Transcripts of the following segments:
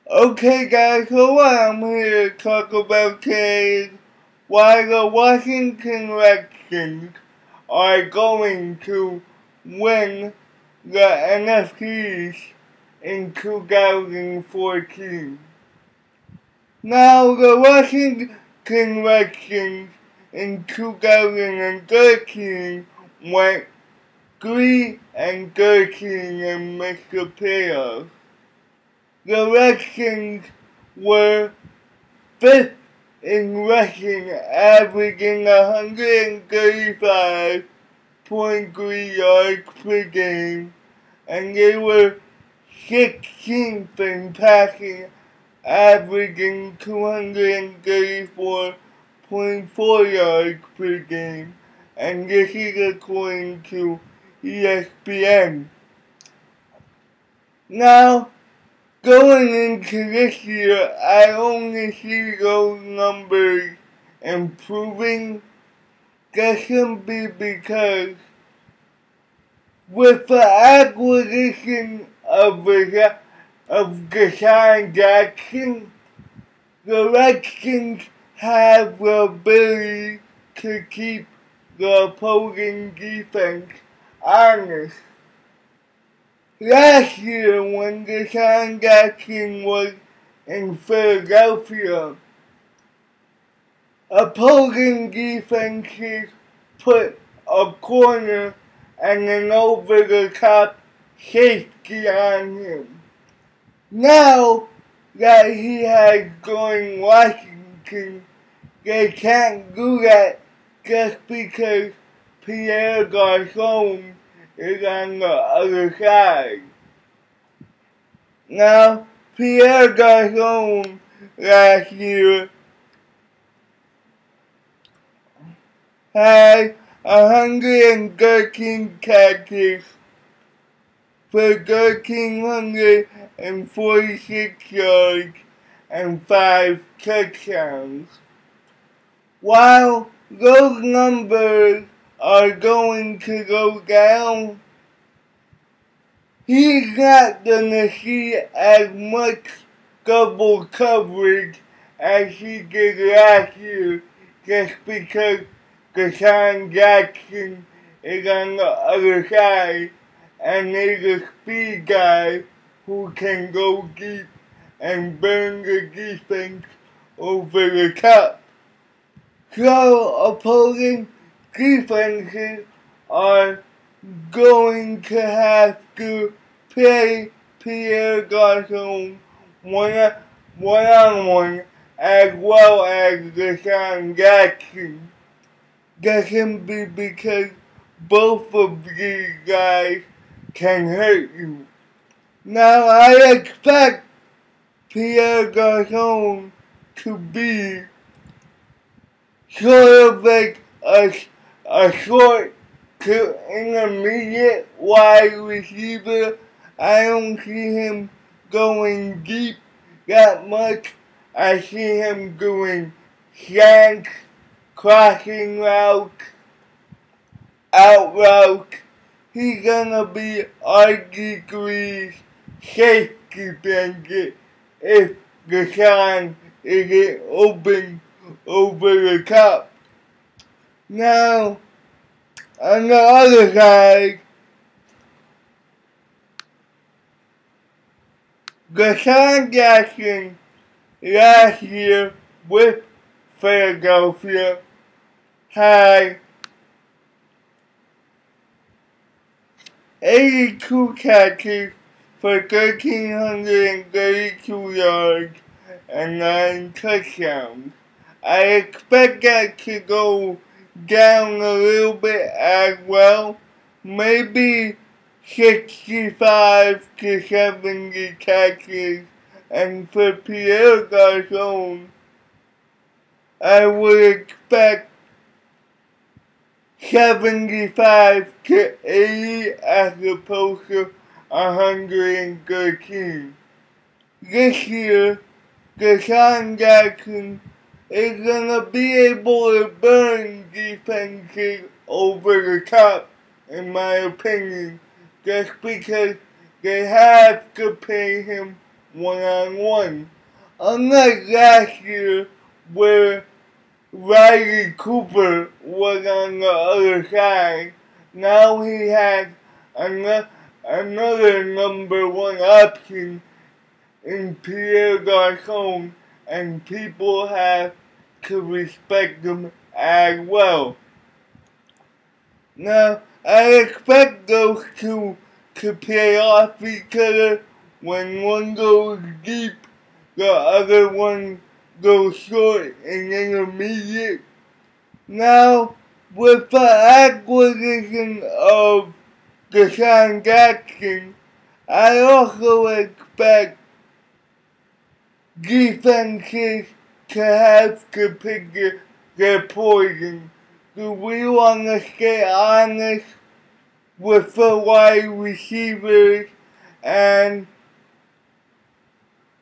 Okay guys, so I'm here to talk about today why the Washington Redskins are going to win the NFC in 2014. Now the Washington Redskins in 2013 went 3-13 and missed the playoffs. The Redskins were fifth in rushing, averaging 135.3 yards per game, and they were 16th in passing, averaging 234.4 yards per game, and this is according to ESPN. Now, going into this year, I only see those numbers improving just simply because with the acquisition of Deshaun Jackson, the Redskins have the ability to keep the opposing defense honest. Last year, when Deshaun Jackson was in Philadelphia, opposing defenses put a corner and an over-the-top safety on him. Now that he has joined Washington, they can't do that just because Pierre Garçon is on the other side. Now, Pierre Garçon last year had 113 catches for 1,346 yards and 5 touchdowns. While those numbers are going to go down, he's not going to see as much double coverage as he did last year just because Deshaun Jackson is on the other side and is a speed guy who can go deep and burn the defense over the top. So opposing defenses are going to have to play Pierre Garçon one-on-one as well as Deshaun Jackson. Just simply because both of these guys can hurt you. Now I expect Pierre Garçon to be sort of like a short to intermediate wide receiver. I don't see him going deep that much. I see him doing slants, crossing routes, out routes. He's gonna be RG3's safety blanket if Deshaun isn't open over the top. Now, on the other side, Deshaun Jackson last year with Philadelphia had 82 catches for 1,332 yards and 9 touchdowns. I expect that to go down a little bit as well, maybe 65 to 70 catches, and for Pierre Garçon, I would expect 75 to 80 as opposed to 113. This year, Deshaun Jackson is gonna be able to burn defenses over the top, in my opinion, just because they have to pay him one-on-one. Unlike last year, where Riley Cooper was on the other side, now he had another number one option in Pierre Garcon, and people have to respect him as well. Now, I expect those two to play off each other. When one goes deep, the other one goes short and intermediate. Now, with the acquisition of Deshaun Jackson, I also expect defenses to have to pick their poison. Do we want to stay honest with the wide receivers and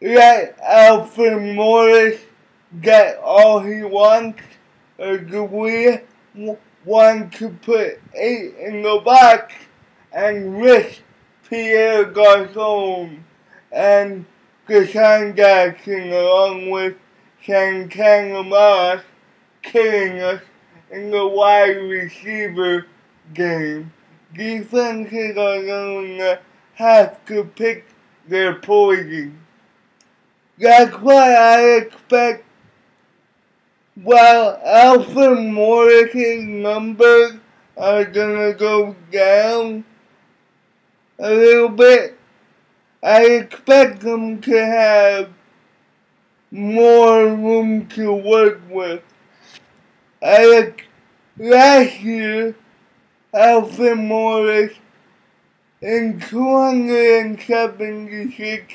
let Alfred Morris get all he wants? Or do we want to put 8 in the box and risk Pierre Garcon and Deshaun Jackson along with Santana Moss killing us in the wide receiver game? Defenses are going to have to pick their poison. That's why I expect, while Alfred Morris' numbers are going to go down a little bit, I expect them to have more room to work with. Last year, Alfred Morris, in 276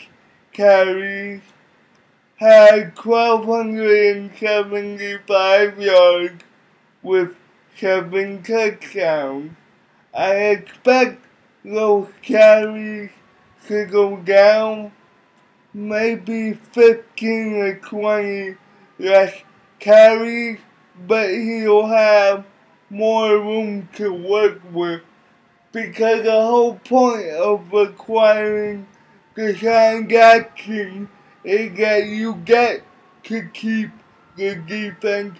carries, had 1,275 yards with 7 touchdowns. I expect those carries to go down, maybe 15 or 20 less carries, but he'll have more room to work with, because the whole point of acquiring Deshaun Jackson is that you get to keep the defense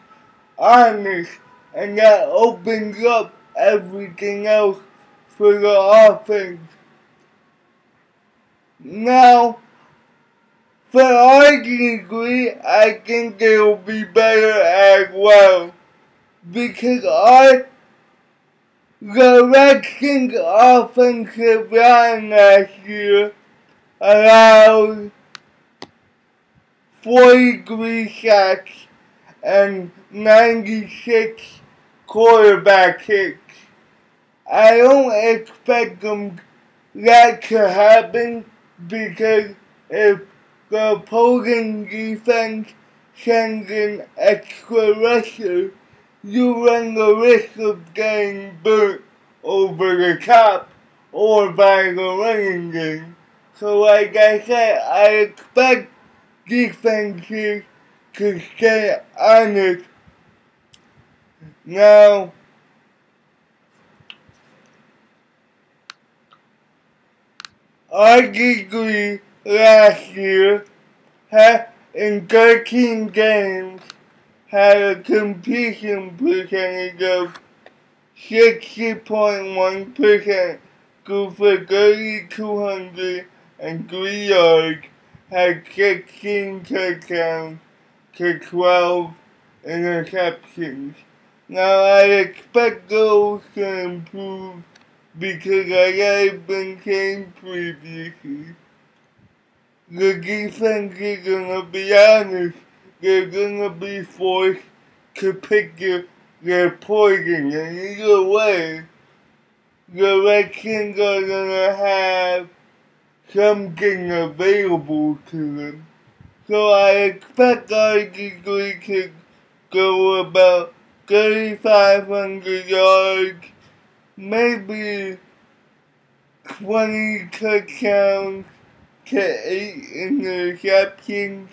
honest, and that opens up everything else for the offense. Now, for our degree, I think it'll be better as well, because the Redskins offensive line last year allowed 43 sacks and 96 quarterback hits. I don't expect that to happen, because if the opposing defense sends an extra rusher, you run the risk of getting burnt over the top or by the running game. So like I said, I expect defenses to stay honest. Now, our degree last year in 13 games had a completion percentage of 60.1%, threw for 3,203 yards, had 16 touchdowns to 12 interceptions. Now I expect those to improve, because like I've been saying previously, the defense is going to be honest. They're going to be forced to pick their poison. And either way, the Redskins are going to have something available to them. So I expect our degree to go about 3,500 yards, maybe 20 touchdowns to 8 interceptions.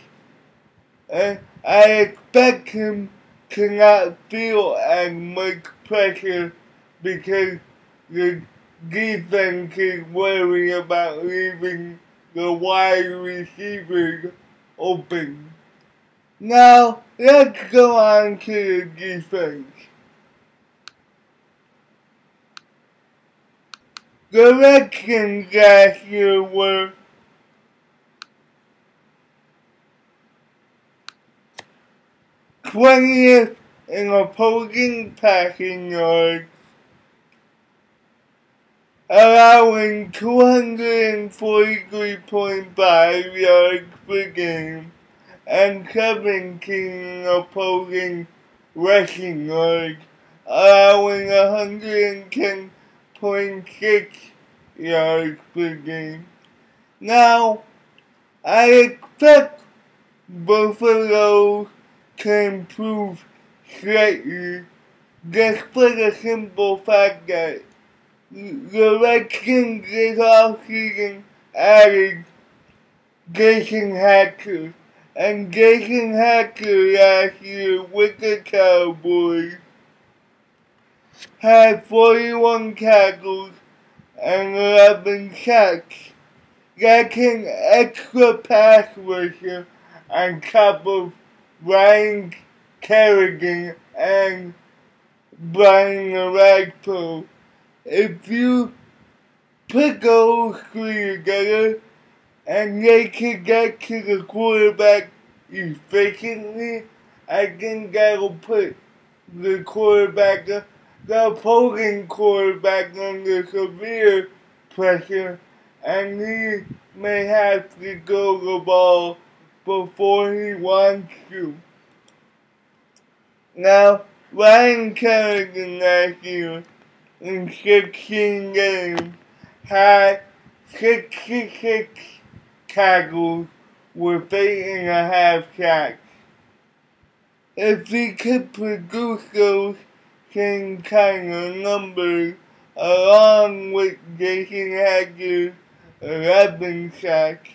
And I expect him to not feel as much pressure, because the defense is worried about leaving the wide receivers open. Now, let's go on to the defense. The Redskins last year were 20th in opposing passing yards, allowing 243.5 yards per game and 17 opposing rushing yards, allowing 110.6 yards per game. Now, I expect both of those to improve slightly, just for the simple fact that the Redskins this offseason added Jason Hacker. And Jason Hacker last year with the Cowboys had 41 tackles and 11 sacks. That's an extra pass rusher on top of Brian Kerrigan and Brian Radcliffe. If you put those three together and they could get to the quarterback efficiently, I think that'll put the opposing quarterback under severe pressure, and he may have to throw the ball before he wants to. Now, Ryan Kerrigan last year in 16 games had 66 tackles with 8.5 sacks. If he could produce those same kind of numbers along with Jason Hacker's 11 sacks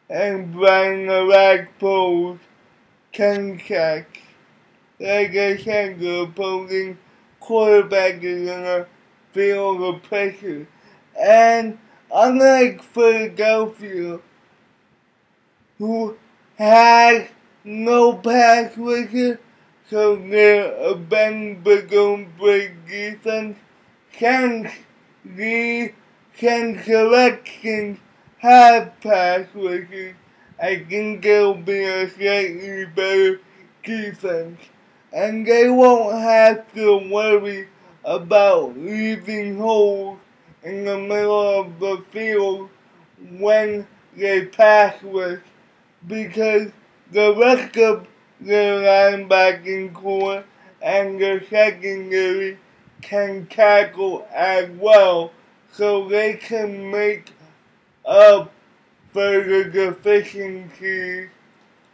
and Brian Radcliffe's 10 sacks, like I said, the opposing quarterback is gonna feel the pressure. And unlike Philadelphia, who has no pass rusher, so they're a bend but don't break defense, since the Redskins have pass rushers, I think they'll be a slightly better defense. And they won't have to worry about leaving holes in the middle of the field when they pass rush, because the rest of their linebacking core and their secondary can tackle as well, so they can make up for the deficiencies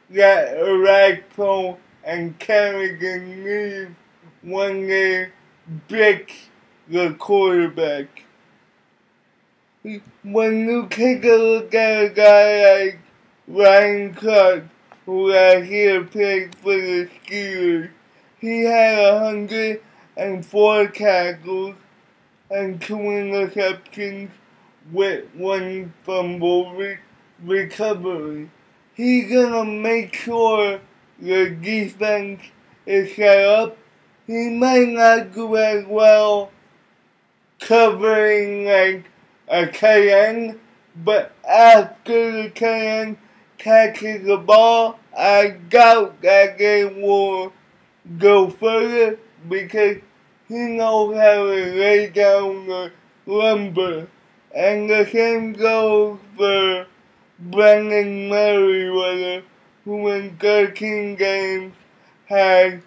that Radcliffe and Kerrigan leave when they blitz the quarterback. When you take a look at a guy like Ryan Clark, who last year played for the Steelers, he had 104 tackles and 2 interceptions with 1 fumble recovery. He's gonna make sure the defense is set up. He might not do as well covering like a tight end, but after the tight end catches the ball, I doubt that they will go further because he knows how to lay down the lumber. And the same goes for Brendan Merriweather, who in 13 games had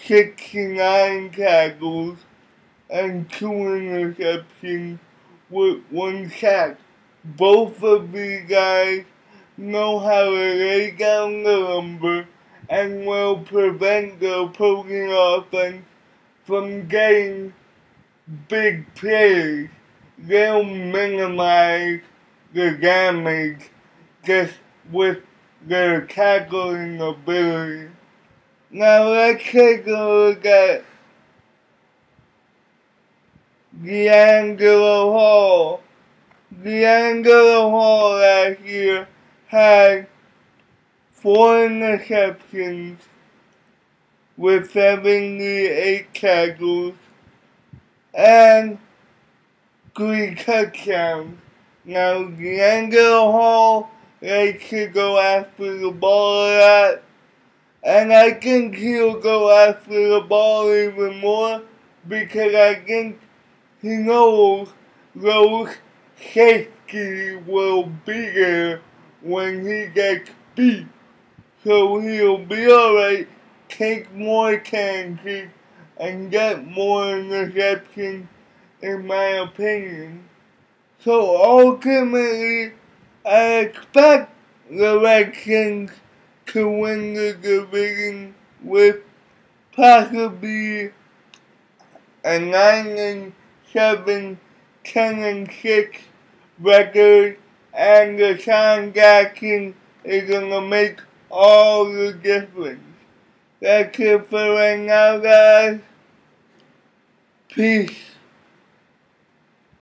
69 tackles and 2 interceptions with 1 sack. Both of these guys know how to lay down the lumber and will prevent the opposing offense from getting big plays. They'll minimize the damage just with their tackling ability. Now let's take a look at D'Angelo Hall, DeAngelo Hall last year had 4 interceptions with 78 tackles and 3 touchdowns. Now, DeAngelo Hall likes to go after the ball a lot, and I think he'll go after the ball even more because I think he knows those safeties will be there when he gets beat. So he'll be alright, take more chances, and get more interceptions, in my opinion. So ultimately, I expect the Redskins to win the division with possibly a 9-7, 10-6 record, and Deshaun Jackson is gonna make all the difference. That's it for right now, guys. Peace.